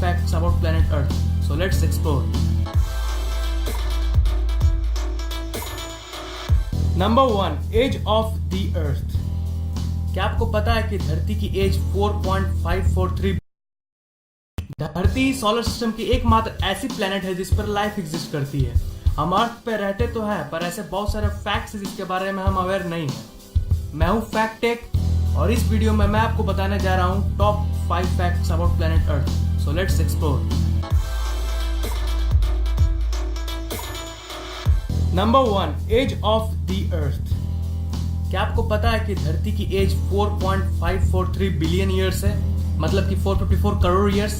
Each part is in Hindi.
facts about planet Earth. So let's explore. Number 1, age of the Earth. क्या आपको पता है कि धरती की एज 4.543? धरती सोलर सिस्टम की एकमात्र ऐसी प्लेनेट है जिस पर लाइफ एग्जिस्ट करती है। हम अर्थ पे रहते तो हैं, पर ऐसे बहुत सारे फैक्ट्स हैं जिसके बारे में हम अवेयर नहीं हैं। मैं हूं फैक्ट टेक और इस वीडियो में मैं आपको बताने जा रहा हूं top 5 facts about planet earth. So let's explore. Number 1, age of the earth. क्या आपको पता है कि धरती की एज 4.543 बिलियन ईयर्स है, मतलब कि 454 करोड़ ईयर्स।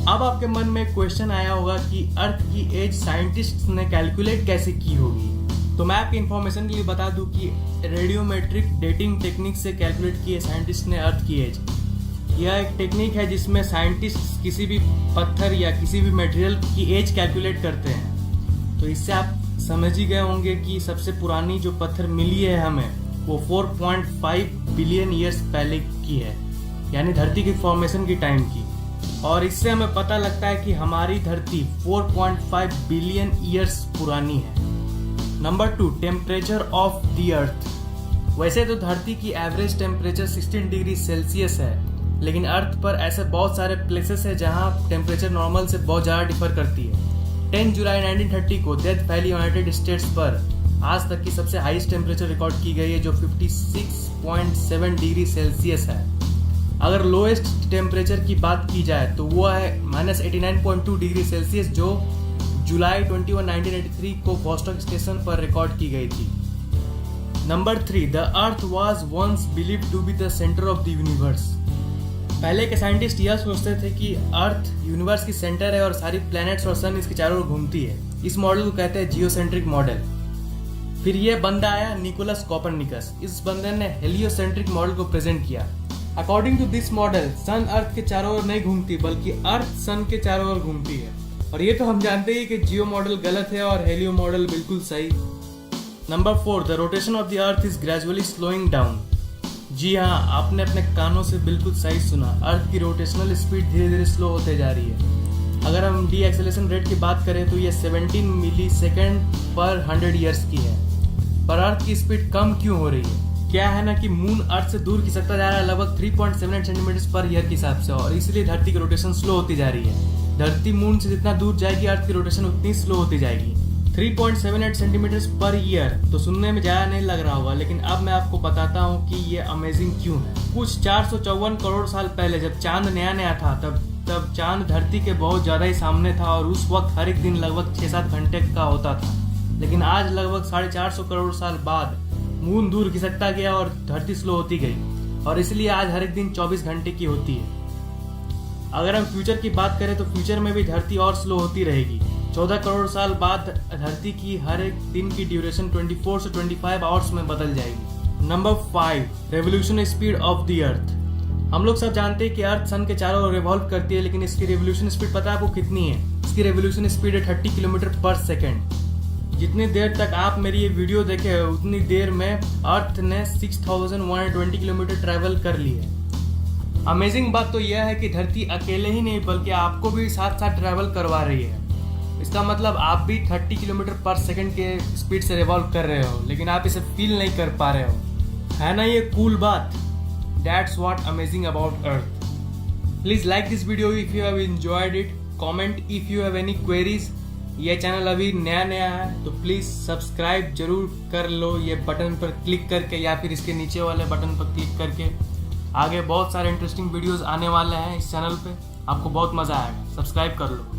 अब आपके मन में क्वेश्चन आया होगा कि अर्थ की एज साइंटिस्ट ने कैलकुलेट कैसे की होगी। तो मैं आपकी इंफॉर्मेशन के लिए बता दूं कि रेडियोमेट्रिक डेटिंग टेक्निक से कैलकुलेट किए साइंटिस्ट ने अर्थ की एज। यह एक टेक्निक है जिसमें साइंटिस्ट किसी भी पत्थर या किसी भी मटेरियल की एज कैलकुलेट करते हैं। तो इससे आप समझ ही गए होंगे कि सबसे पुरानी जो पत्थर मिली है हमें वो 4.5 बिलियन ईयर्स पहले की है, यानी धरती की फॉर्मेशन की टाइम की। और इससे हमें पता लगता है कि हमारी धरती 4.5 बिलियन ईयर्स पुरानी है। नंबर 2, टेम्परेचर ऑफ द अर्थ। वैसे तो धरती की एवरेज टेम्परेचर 16 डिग्री सेल्सियस है, लेकिन अर्थ पर ऐसे बहुत सारे प्लेसेस है जहां टेम्परेचर नॉर्मल से बहुत ज़्यादा डिफर करती है। 10 जुलाई 1930 को डेथ वैली यूनाइटेड स्टेट्स पर आज तक की सबसे हाईएस्ट टेम्परेचर रिकॉर्ड की गई है, जो 56.7 डिग्री सेल्सियस है। अगर लोएस्ट टेम्परेचर की बात की जाए तो वो है -89.2 डिग्री सेल्सियस, जो जुलाई 21, 1983 को वॉस्टॉक स्टेशन पर रिकॉर्ड की गई थी। Number 3, the earth was once believed to be the centre of the universe. पहले के साइंटिस्ट यह सोचते थे कि अर्थ यूनिवर्स की सेंटर है और सारी प्लैनेट्स और सन इसके चारों ओर घूमती है। इस मॉडल को कहते हैं जियोसेंट्रिक मॉडल। फिर यह बंदा आया निकोलस कोपरनिकस। इस बंदे ने हेलियोसेंट्रिक मॉडल को प्रेजेंट किया। अकॉर्डिंग टू दिस मॉडल सन अर्थ के चारों ओर नहीं घूमती, बल्कि अर्थ सन के चारों ओर घूमती है। और ये तो हम जानते ही कि जियो मॉडल गलत है और हेलियो मॉडल बिल्कुल सही। Number 4, the rotation of the earth is gradually slowing down. जी हाँ, आपने अपने कानों से बिल्कुल सही सुना। अर्थ की रोटेशनल स्पीड धीरे धीरे स्लो होते जा रही है। अगर हम डी एक्सेलरेशन रेट की बात करें तो ये 17 मिली सेकेंड पर 100 ईयर्स की है। पर अर्थ की स्पीड कम क्यों हो रही है? क्या है ना कि मून अर्थ से दूर खिसकता जा रहा है लगभग 3.78 सेंटीमीटर पर ईयर के हिसाब से, और इसलिए धरती की रोटेशन स्लो होती जा रही है। धरती मून से जितना दूर जाएगी अर्थ की रोटेशन उतनी स्लो होती जाएगी। 3.78 सेंटीमीटर पर ईयर तो सुनने में ज्यादा नहीं लग रहा होगा, लेकिन अब मैं आपको बताता हूँ कि ये अमेजिंग क्यों है। कुछ 454 करोड़ साल पहले जब चांद नया नया था तब चांद धरती के बहुत ज्यादा ही सामने था, और उस वक्त हर एक दिन लगभग 6-7 घंटे का होता था। लेकिन आज लगभग 450 करोड़ साल बाद मून दूर खिसकता गया और धरती स्लो होती गई, और इसलिए आज हर एक दिन 24 घंटे की होती है। अगर हम फ्यूचर की बात करें तो फ्यूचर में भी धरती और स्लो होती रहेगी। 14 करोड़ साल बाद धरती की हर एक दिन की ड्यूरेशन 24 से 25 आवर्स में बदल जाएगी। Number 5, revolution speed of the अर्थ। हम लोग सब जानते हैं कि अर्थ सन के चारों ओर रिवॉल्व करती है, लेकिन इसकी रेवोल्यूशन स्पीड पता है आपको कितनी है? इसकी रेवोल्यूशन स्पीड है 30 किलोमीटर पर सेकेंड। जितनी देर तक आप मेरी ये वीडियो देखे उतनी देर में अर्थ ने 6120 किलोमीटर ट्रैवल कर ली है। अमेजिंग बात तो यह है कि धरती अकेले ही नहीं बल्कि आपको भी साथ साथ ट्रैवल करवा रही है। इसका मतलब आप भी 30 किलोमीटर पर सेकंड के स्पीड से रिवॉल्व कर रहे हो, लेकिन आप इसे फील नहीं कर पा रहे हो। है ना ये कूल बात? That's what amazing about Earth. Please like this video if you have enjoyed it. Comment if you have any queries. ये चैनल अभी नया नया है तो प्लीज़ सब्सक्राइब जरूर कर लो, ये बटन पर क्लिक करके या फिर इसके नीचे वाले बटन पर क्लिक करके। आगे बहुत सारे इंटरेस्टिंग वीडियोस आने वाले हैं इस चैनल पे, आपको बहुत मज़ा आएगा। सब्सक्राइब कर लो।